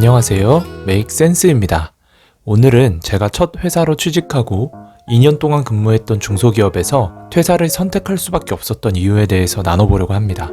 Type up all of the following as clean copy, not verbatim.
안녕하세요. 메이크센스입니다. 오늘은 제가 첫 회사로 취직하고 2년 동안 근무했던 중소기업에서 퇴사를 선택할 수밖에 없었던 이유에 대해서 나눠보려고 합니다.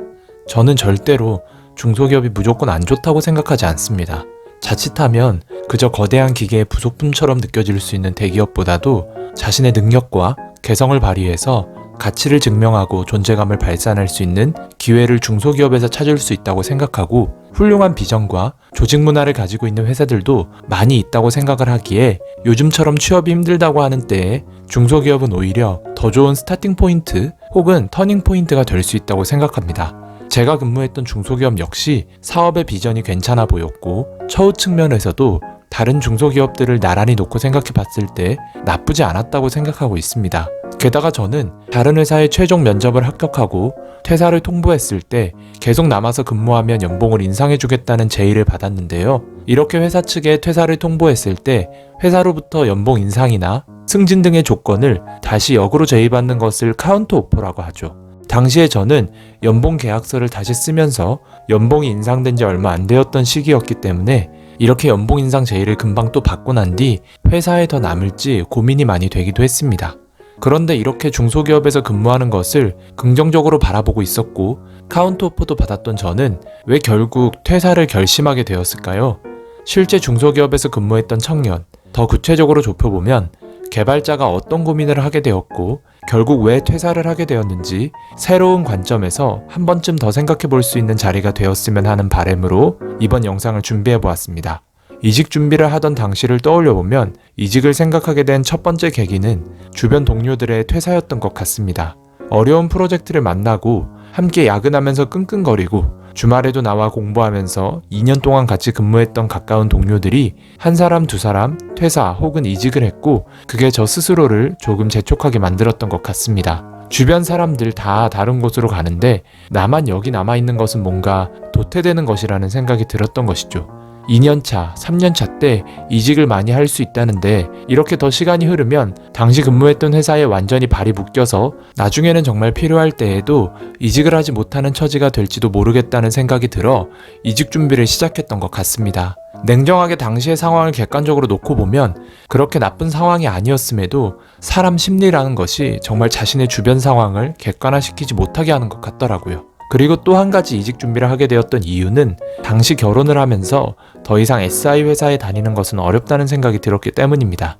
저는 절대로 중소기업이 무조건 안 좋다고 생각하지 않습니다. 자칫하면 그저 거대한 기계의 부속품처럼 느껴질 수 있는 대기업보다도 자신의 능력과 개성을 발휘해서 가치를 증명하고 존재감을 발산할 수 있는 기회를 중소기업에서 찾을 수 있다고 생각하고 훌륭한 비전과 조직 문화를 가지고 있는 회사들도 많이 있다고 생각을 하기에 요즘처럼 취업이 힘들다고 하는 때에 중소기업은 오히려 더 좋은 스타팅 포인트 혹은 터닝 포인트가 될 수 있다고 생각합니다. 제가 근무했던 중소기업 역시 사업의 비전이 괜찮아 보였고 처우 측면에서도 다른 중소기업들을 나란히 놓고 생각해 봤을 때 나쁘지 않았다고 생각하고 있습니다. 게다가 저는 다른 회사의 최종 면접을 합격하고 퇴사를 통보했을 때 계속 남아서 근무하면 연봉을 인상해주겠다는 제의를 받았는데요. 이렇게 회사 측에 퇴사를 통보했을 때 회사로부터 연봉 인상이나 승진 등의 조건을 다시 역으로 제의받는 것을 카운터 오퍼라고 하죠. 당시에 저는 연봉 계약서를 다시 쓰면서 연봉이 인상된 지 얼마 안 되었던 시기였기 때문에 이렇게 연봉 인상 제의를 금방 또 받고 난 뒤 회사에 더 남을지 고민이 많이 되기도 했습니다. 그런데 이렇게 중소기업에서 근무하는 것을 긍정적으로 바라보고 있었고 카운터 오퍼도 받았던 저는 왜 결국 퇴사를 결심하게 되었을까요? 실제 중소기업에서 근무했던 청년, 더 구체적으로 좁혀보면 개발자가 어떤 고민을 하게 되었고 결국 왜 퇴사를 하게 되었는지 새로운 관점에서 한 번쯤 더 생각해 볼 수 있는 자리가 되었으면 하는 바람으로 이번 영상을 준비해 보았습니다. 이직 준비를 하던 당시를 떠올려 보면 이직을 생각하게 된 첫 번째 계기는 주변 동료들의 퇴사였던 것 같습니다. 어려운 프로젝트를 만나고 함께 야근하면서 끙끙거리고 주말에도 나와 공부하면서 2년 동안 같이 근무했던 가까운 동료들이 한 사람 두 사람 퇴사 혹은 이직을 했고 그게 저 스스로를 조금 재촉하게 만들었던 것 같습니다. 주변 사람들 다 다른 곳으로 가는데 나만 여기 남아있는 것은 뭔가 도태되는 것이라는 생각이 들었던 것이죠. 2년차, 3년차 때 이직을 많이 할 수 있다는데 이렇게 더 시간이 흐르면 당시 근무했던 회사에 완전히 발이 묶여서 나중에는 정말 필요할 때에도 이직을 하지 못하는 처지가 될지도 모르겠다는 생각이 들어 이직 준비를 시작했던 것 같습니다. 냉정하게 당시의 상황을 객관적으로 놓고 보면 그렇게 나쁜 상황이 아니었음에도 사람 심리라는 것이 정말 자신의 주변 상황을 객관화시키지 못하게 하는 것 같더라고요. 그리고 또 한 가지 이직 준비를 하게 되었던 이유는 당시 결혼을 하면서 더 이상 SI 회사에 다니는 것은 어렵다는 생각이 들었기 때문입니다.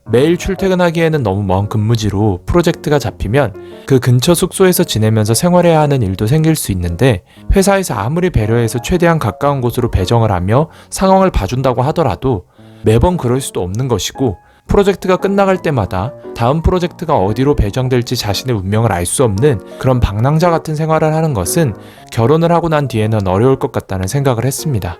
매일 출퇴근하기에는 너무 먼 근무지로 프로젝트가 잡히면 그 근처 숙소에서 지내면서 생활해야 하는 일도 생길 수 있는데 회사에서 아무리 배려해서 최대한 가까운 곳으로 배정을 하며 상황을 봐준다고 하더라도 매번 그럴 수도 없는 것이고 프로젝트가 끝나갈 때마다 다음 프로젝트가 어디로 배정될지 자신의 운명을 알 수 없는 그런 방랑자 같은 생활을 하는 것은 결혼을 하고 난 뒤에는 어려울 것 같다는 생각을 했습니다.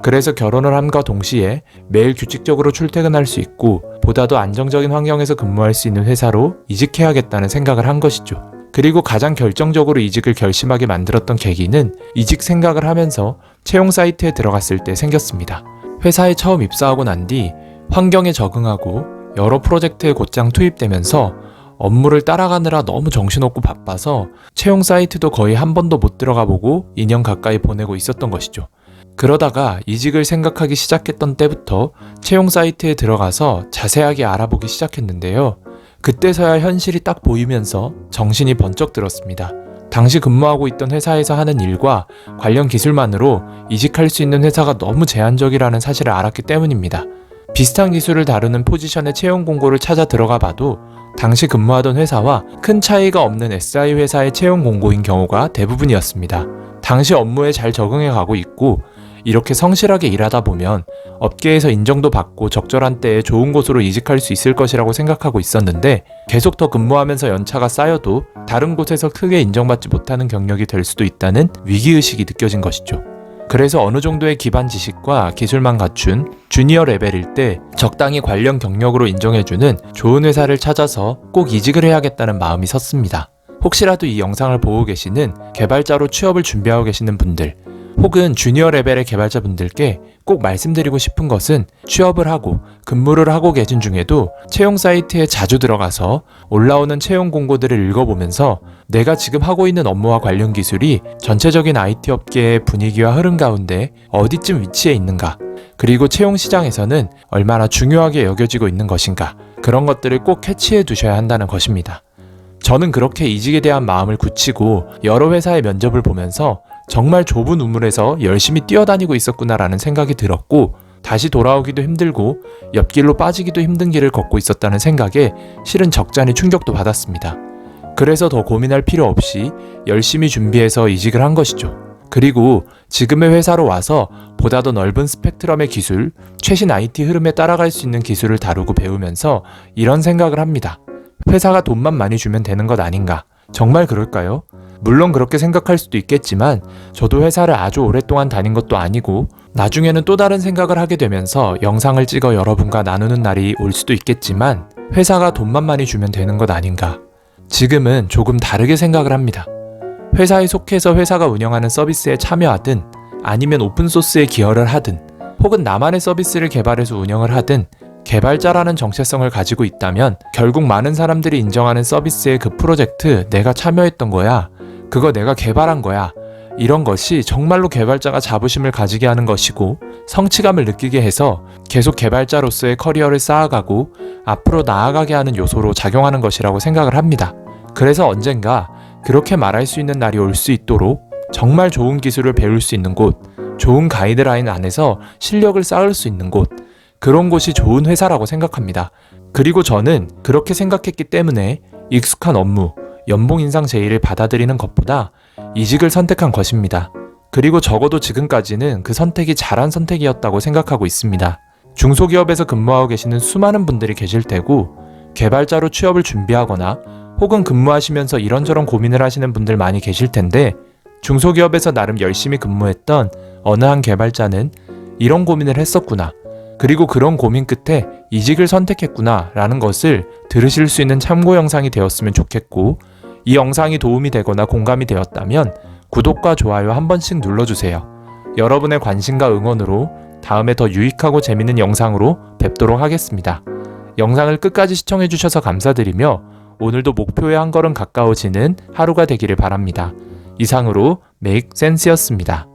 그래서 결혼을 함과 동시에 매일 규칙적으로 출퇴근할 수 있고 보다도 안정적인 환경에서 근무할 수 있는 회사로 이직해야겠다는 생각을 한 것이죠. 그리고 가장 결정적으로 이직을 결심하게 만들었던 계기는 이직 생각을 하면서 채용 사이트에 들어갔을 때 생겼습니다. 회사에 처음 입사하고 난 뒤 환경에 적응하고 여러 프로젝트에 곧장 투입되면서 업무를 따라가느라 너무 정신없고 바빠서 채용 사이트도 거의 한 번도 못 들어가 보고 2년 가까이 보내고 있었던 것이죠. 그러다가 이직을 생각하기 시작했던 때부터 채용 사이트에 들어가서 자세하게 알아보기 시작했는데요. 그때서야 현실이 딱 보이면서 정신이 번쩍 들었습니다. 당시 근무하고 있던 회사에서 하는 일과 관련 기술만으로 이직할 수 있는 회사가 너무 제한적이라는 사실을 알았기 때문입니다. 비슷한 기술을 다루는 포지션의 채용 공고를 찾아 들어가 봐도 당시 근무하던 회사와 큰 차이가 없는 SI 회사의 채용 공고인 경우가 대부분이었습니다. 당시 업무에 잘 적응해 가고 있고 이렇게 성실하게 일하다 보면 업계에서 인정도 받고 적절한 때에 좋은 곳으로 이직할 수 있을 것이라고 생각하고 있었는데 계속 더 근무하면서 연차가 쌓여도 다른 곳에서 크게 인정받지 못하는 경력이 될 수도 있다는 위기의식이 느껴진 것이죠. 그래서 어느 정도의 기반 지식과 기술만 갖춘 주니어 레벨일 때 적당히 관련 경력으로 인정해주는 좋은 회사를 찾아서 꼭 이직을 해야겠다는 마음이 섰습니다. 혹시라도 이 영상을 보고 계시는 개발자로 취업을 준비하고 계시는 분들 혹은 주니어 레벨의 개발자분들께 꼭 말씀드리고 싶은 것은 취업을 하고 근무를 하고 계신 중에도 채용 사이트에 자주 들어가서 올라오는 채용 공고들을 읽어보면서 내가 지금 하고 있는 업무와 관련 기술이 전체적인 IT 업계의 분위기와 흐름 가운데 어디쯤 위치해 있는가, 그리고 채용 시장에서는 얼마나 중요하게 여겨지고 있는 것인가, 그런 것들을 꼭 캐치해 두셔야 한다는 것입니다. 저는 그렇게 이직에 대한 마음을 굳히고 여러 회사의 면접을 보면서 정말 좁은 우물에서 열심히 뛰어다니고 있었구나라는 생각이 들었고, 다시 돌아오기도 힘들고 옆길로 빠지기도 힘든 길을 걷고 있었다는 생각에 실은 적잖이 충격도 받았습니다. 그래서 더 고민할 필요 없이 열심히 준비해서 이직을 한 것이죠. 그리고 지금의 회사로 와서 보다 더 넓은 스펙트럼의 기술, 최신 IT 흐름에 따라갈 수 있는 기술을 다루고 배우면서 이런 생각을 합니다. 회사가 돈만 많이 주면 되는 것 아닌가? 정말 그럴까요? 물론 그렇게 생각할 수도 있겠지만 저도 회사를 아주 오랫동안 다닌 것도 아니고 나중에는 또 다른 생각을 하게 되면서 영상을 찍어 여러분과 나누는 날이 올 수도 있겠지만 회사가 돈만 많이 주면 되는 것 아닌가? 지금은 조금 다르게 생각을 합니다. 회사에 속해서 회사가 운영하는 서비스에 참여하든 아니면 오픈소스에 기여를 하든 혹은 나만의 서비스를 개발해서 운영을 하든 개발자라는 정체성을 가지고 있다면 결국 많은 사람들이 인정하는 서비스의 그 프로젝트 내가 참여했던 거야, 그거 내가 개발한 거야, 이런 것이 정말로 개발자가 자부심을 가지게 하는 것이고 성취감을 느끼게 해서 계속 개발자로서의 커리어를 쌓아가고 앞으로 나아가게 하는 요소로 작용하는 것이라고 생각을 합니다. 그래서 언젠가 그렇게 말할 수 있는 날이 올 수 있도록 정말 좋은 기술을 배울 수 있는 곳, 좋은 가이드라인 안에서 실력을 쌓을 수 있는 곳, 그런 곳이 좋은 회사라고 생각합니다. 그리고 저는 그렇게 생각했기 때문에 익숙한 업무, 연봉 인상 제의를 받아들이는 것보다 이직을 선택한 것입니다. 그리고 적어도 지금까지는 그 선택이 잘한 선택이었다고 생각하고 있습니다. 중소기업에서 근무하고 계시는 수많은 분들이 계실 테고 개발자로 취업을 준비하거나 혹은 근무하시면서 이런저런 고민을 하시는 분들 많이 계실 텐데 중소기업에서 나름 열심히 근무했던 어느 한 개발자는 이런 고민을 했었구나, 그리고 그런 고민 끝에 이직을 선택했구나 라는 것을 들으실 수 있는 참고 영상이 되었으면 좋겠고, 이 영상이 도움이 되거나 공감이 되었다면 구독과 좋아요 한 번씩 눌러주세요. 여러분의 관심과 응원으로 다음에 더 유익하고 재밌는 영상으로 뵙도록 하겠습니다. 영상을 끝까지 시청해주셔서 감사드리며 오늘도 목표에 한 걸음 가까워지는 하루가 되기를 바랍니다. 이상으로 메이크센스였습니다.